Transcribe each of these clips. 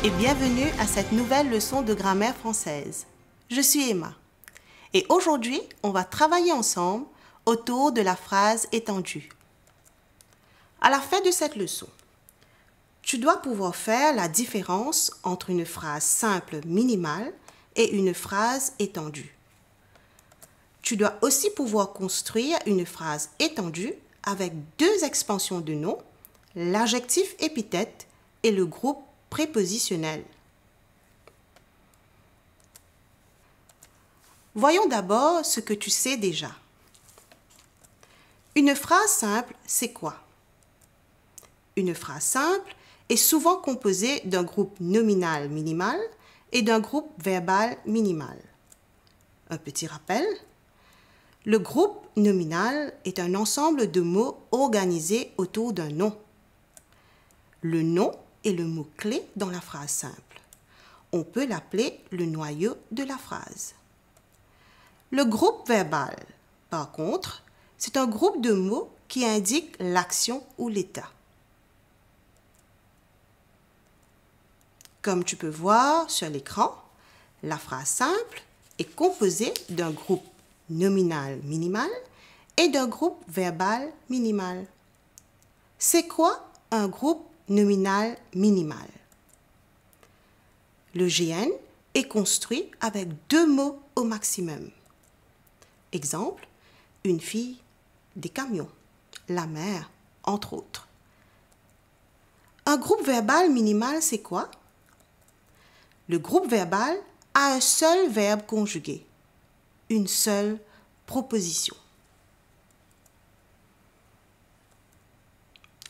et bienvenue à cette nouvelle leçon de grammaire française. Je suis Emma et aujourd'hui, on va travailler ensemble autour de la phrase étendue. À la fin de cette leçon, tu dois pouvoir faire la différence entre une phrase simple minimale et une phrase étendue. Tu dois aussi pouvoir construire une phrase étendue avec deux expansions de nom, l'adjectif épithète et le groupe prépositionnel. Voyons d'abord ce que tu sais déjà. Une phrase simple, c'est quoi? Une phrase simple est souvent composée d'un groupe nominal minimal et d'un groupe verbal minimal. Un petit rappel. Le groupe nominal est un ensemble de mots organisés autour d'un nom. Le nom est le mot-clé dans la phrase simple. On peut l'appeler le noyau de la phrase. Le groupe verbal, par contre, c'est un groupe de mots qui indique l'action ou l'état. Comme tu peux voir sur l'écran, la phrase simple est composée d'un groupe nominal minimal et d'un groupe verbal minimal. C'est quoi un groupe nominal minimal? Le GN est construit avec deux mots au maximum. Exemple, une fille, des camions, la mer, entre autres. Un groupe verbal minimal, c'est quoi? Le groupe verbal a un seul verbe conjugué, une seule proposition.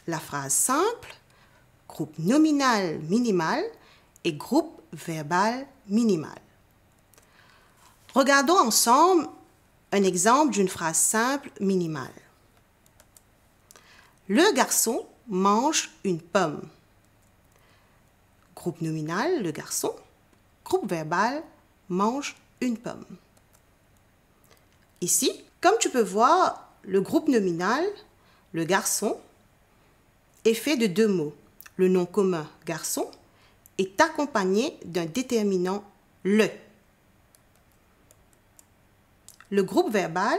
La phrase simple, groupe nominal minimal et groupe verbal minimal. Regardons ensemble un exemple d'une phrase simple minimale. Le garçon mange une pomme. Groupe nominal, le garçon. Groupe verbal, mange une pomme. Ici, comme tu peux voir, le groupe nominal, le garçon, est fait de deux mots. Le nom commun garçon est accompagné d'un déterminant le. Le groupe verbal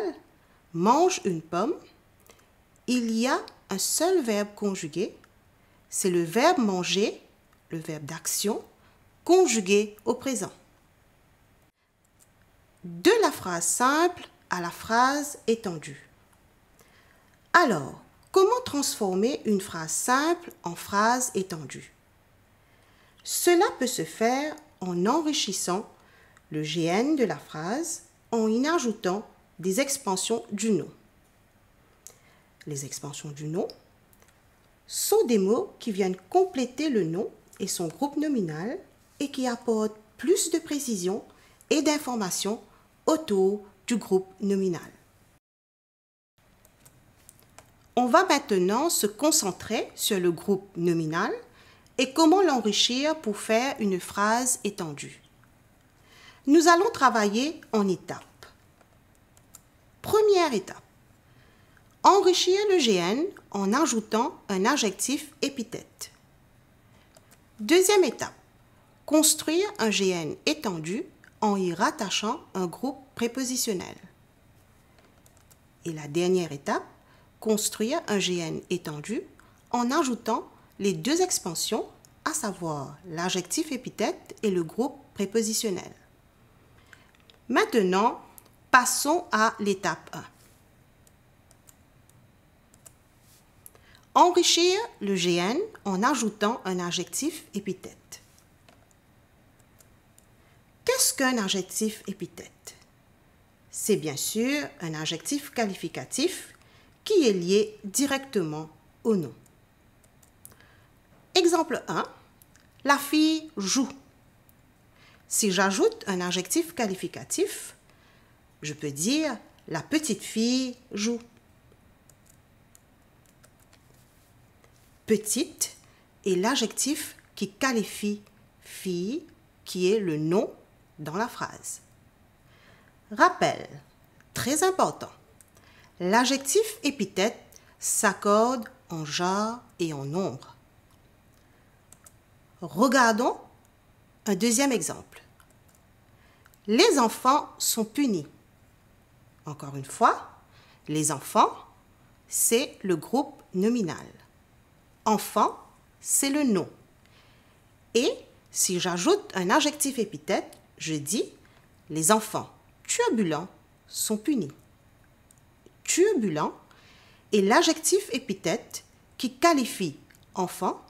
mange une pomme. Il y a un seul verbe conjugué. C'est le verbe manger, le verbe d'action, conjugué au présent. De la phrase simple à la phrase étendue. Alors, comment transformer une phrase simple en phrase étendue? Cela peut se faire en enrichissant le GN de la phrase en y ajoutant des expansions du nom. Les expansions du nom sont des mots qui viennent compléter le nom et son groupe nominal et qui apportent plus de précision et d'informations autour du groupe nominal. On va maintenant se concentrer sur le groupe nominal et comment l'enrichir pour faire une phrase étendue. Nous allons travailler en étapes. Première étape. Enrichir le GN en ajoutant un adjectif épithète. Deuxième étape. Construire un GN étendu en y rattachant un groupe prépositionnel. Et la dernière étape. Construire un GN étendu en ajoutant les deux expansions, à savoir l'adjectif épithète et le groupe prépositionnel. Maintenant, passons à l'étape 1. Enrichir le GN en ajoutant un adjectif épithète. Qu'est-ce qu'un adjectif épithète? C'est bien sûr un adjectif qualificatif qui est lié directement au nom. Exemple 1, la fille joue. Si j'ajoute un adjectif qualificatif, je peux dire la petite fille joue. Petite est l'adjectif qui qualifie fille, qui est le nom dans la phrase. Rappel, très important. L'adjectif épithète s'accorde en genre et en nombre. Regardons Un deuxième exemple. Les enfants sont punis. Encore une fois, les enfants, c'est le groupe nominal. Enfant, c'est le nom. Et si j'ajoute un adjectif épithète, je dis les enfants turbulents sont punis. Turbulent est l'adjectif épithète qui qualifie enfant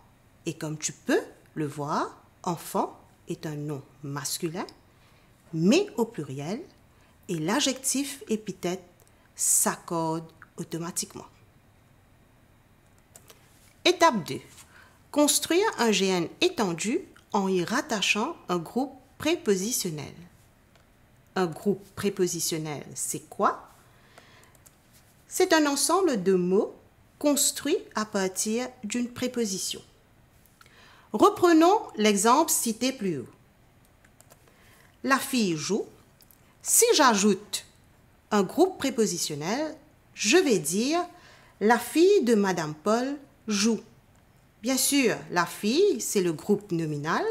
et comme tu peux le voir, enfant est un nom masculin, mais au pluriel et l'adjectif épithète s'accorde automatiquement. Étape 2. Construire un GN étendu en y rattachant un groupe prépositionnel. Un groupe prépositionnel, c'est quoi? C'est un ensemble de mots construits à partir d'une préposition. Reprenons l'exemple cité plus haut. La fille joue. Si j'ajoute un groupe prépositionnel, je vais dire la fille de Madame Paul joue. Bien sûr, la fille, c'est le groupe nominal.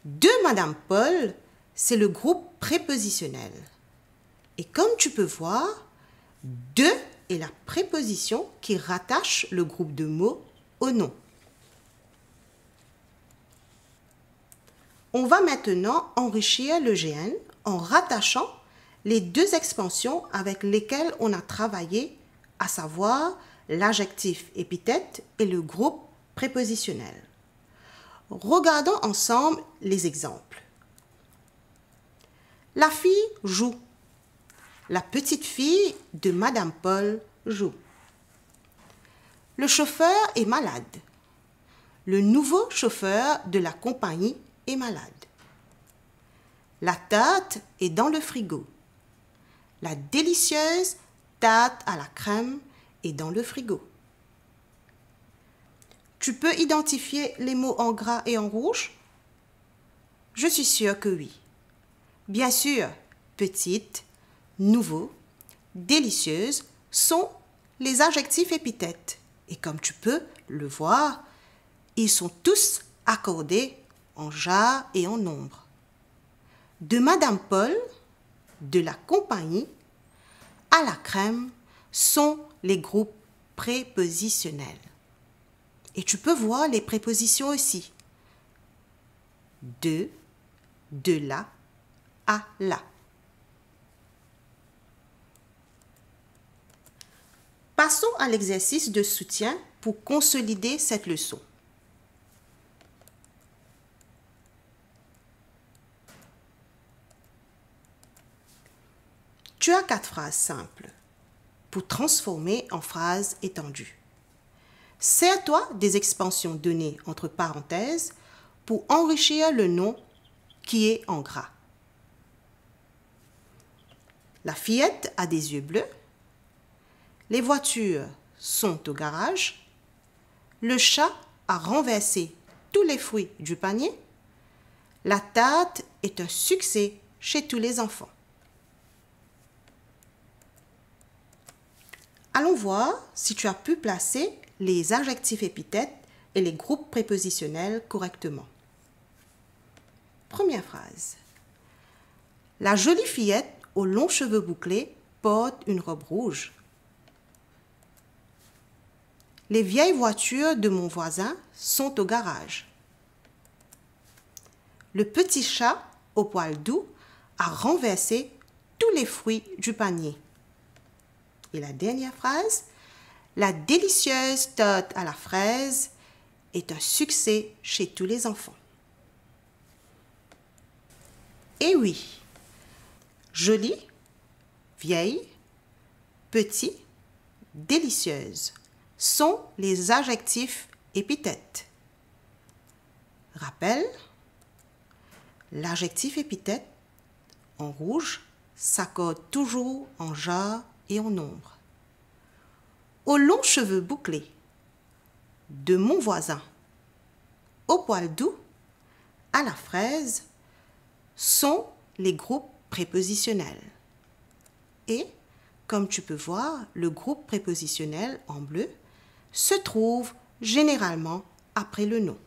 De Madame Paul, c'est le groupe prépositionnel. Et comme tu peux voir, de est la préposition qui rattache le groupe de mots au nom. On va maintenant enrichir le GN en rattachant les deux expansions avec lesquelles on a travaillé, à savoir l'adjectif épithète et le groupe prépositionnel. Regardons ensemble les exemples. La fille joue. La petite fille de Madame Paul joue. Le chauffeur est malade. Le nouveau chauffeur de la compagnie est malade. La tarte est dans le frigo. La délicieuse tarte à la crème est dans le frigo. Tu peux identifier les mots en gras et en rouge? Je suis sûre que oui. Bien sûr, petite, nouveau, délicieuse sont les adjectifs épithètes. Et comme tu peux le voir, ils sont tous accordés en jar et en nombre. De Madame Paul, de la compagnie, à la crème sont les groupes prépositionnels. Et tu peux voir les prépositions aussi. De la, à la. Passons à l'exercice de soutien pour consolider cette leçon. Tu as 4 phrases simples pour transformer en phrases étendues. Sers-toi des expansions données entre parenthèses pour enrichir le nom qui est en gras. La fillette a des yeux bleus. Les voitures sont au garage. Le chat a renversé tous les fruits du panier. La tarte est un succès chez tous les enfants. Allons voir si tu as pu placer les adjectifs épithètes et les groupes prépositionnels correctement. Première phrase. La jolie fillette aux longs cheveux bouclés porte une robe rouge. Les vieilles voitures de mon voisin sont au garage. Le petit chat au poil doux a renversé tous les fruits du panier. Et la dernière phrase, la délicieuse tarte à la fraise est un succès chez tous les enfants. Et oui, jolie, vieille, petit, délicieuse sont les adjectifs épithètes. Rappel, l'adjectif épithète en rouge s'accorde toujours en jar et en nombre. Aux longs cheveux bouclés, de mon voisin, au poil doux, à la fraise, sont les groupes prépositionnels. Et, comme tu peux voir, le groupe prépositionnel en bleu se trouve généralement après le nom.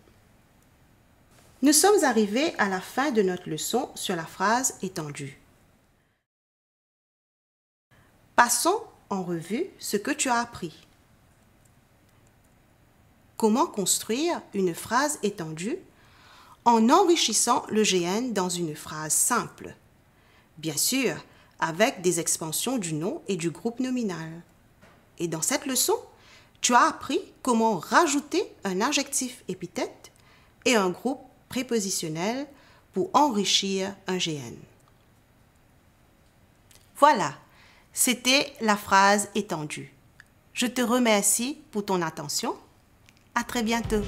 Nous sommes arrivés à la fin de notre leçon sur la phrase étendue. Passons en revue ce que tu as appris. Comment construire une phrase étendue en enrichissant le GN dans une phrase simple, bien sûr avec des expansions du nom et du groupe nominal. Et dans cette leçon, tu as appris comment rajouter un adjectif épithète et un groupe prépositionnel pour enrichir un GN. Voilà, c'était la phrase étendue. Je te remercie pour ton attention. À très bientôt.